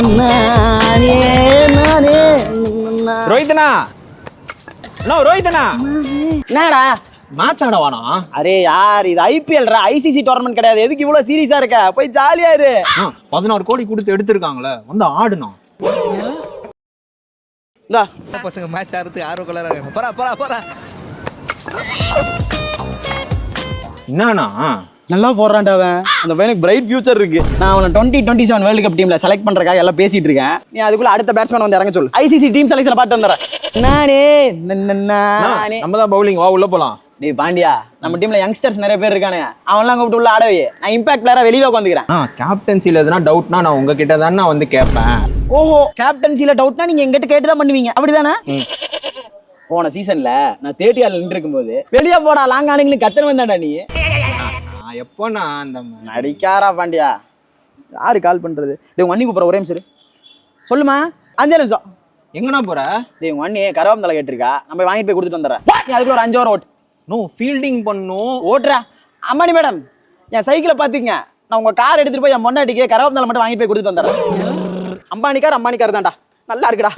நானே நானே ரோஹித்னா ரோஹித்னா என்னடா மேட்ச் ஆடவானா? அரே யார் இது ஐபிஎல்ரா, ஐசிசி டோர்னமெண்ட் கிடையாது. எதுக்கு இவ்வளவு சீரியஸா இருக்க? போய் ஜாலியா இரு. 16 கோடி கொடுத்து எடுத்திருக்காங்களே, வந்து ஆடுனா. இந்தா பசங்க மேட்ச் ஆடுறதுக்கு ஆர்வ கலரா இருக்காங்க. போறா போறா போறா. என்னன்னா நல்லா போடுறான்டா அவன். அந்த பையனுக்கு பிரைட் ஃபியூச்சர் இருக்கு. நான் அவனை 2027 வேர்ல்டு கப் டீம்ல செலக்ட் பண்றதுக்காக எல்லாம் பேசிட்டு இருக்கேன். நீ அதுக்குள்ள அடுத்த பேட்ஸ்மேன் வந்து இறங்க சொல்லு. ஐசிசி டீம் செலக்ஷன் பாட்டு வந்துறேன். நானே நம்ம தான் பவுலிங், வா உள்ள போலாம். டேய் பாண்டியா, நம்ம டீம்ல யங்ஸ்டர்ஸ் நிறைய பேர் இருக்கானுங்க. அவன்லாம் கூப்பிட்டு உள்ள ஆடவே. நான் இம்பாக்ட் பிளேயரா வெளியே உட்காந்துக்கிறேன். கேப்டன்சில எதுனா டவுட்னா நான் உங்ககிட்ட தான் நான் வந்து கேட்பேன். ஓஹோ, கேப்டன்சில டவுட்னா நீங்க எங்கிட்ட கேட்டு தான் பண்ணுவீங்க, அப்படிதானே? போன சீசன்ல நான் 30 ஆள் நின்று இருக்கும்போது வெளியே போடா லாங் ஆனிங்னு கத்தன வந்தாடா நீ. எப்போ நான் அந்த நடிக்காரா பாண்டியா? யாரு கால் பண்றது? டேய் உங்க அண்ணி கூப்பிடுற, ஒரே நிமிஷம் சொல்லுமா. 5 நிமிஷம். எங்கண்ணா போற? டேய் உங்க அண்ணி கரவாம்பந்தலை கேட்டிருக்கா, நம்ம வாங்கிட்டு போய் கொடுத்துட்டு வந்துடுறேன். நீ அதுக்குள்ள ஒரு 5 ஓவர் ஓட்டு. நோ ஃபீல்டிங் பண்ணும். ஓட்டுறா அம்மாடி மேடம், என் சைக்கிளை பாத்துங்க. நான் உங்க கார் எடுத்துட்டு போய் என் பொண்டாட்டிக்கு கரவாம்பந்தலை மட்டும் வாங்கிட்டு போய் கொடுத்துட்டு வந்துடுறேன். அம்பானிக்கார் தான்டா, நல்லா இருக்குடா.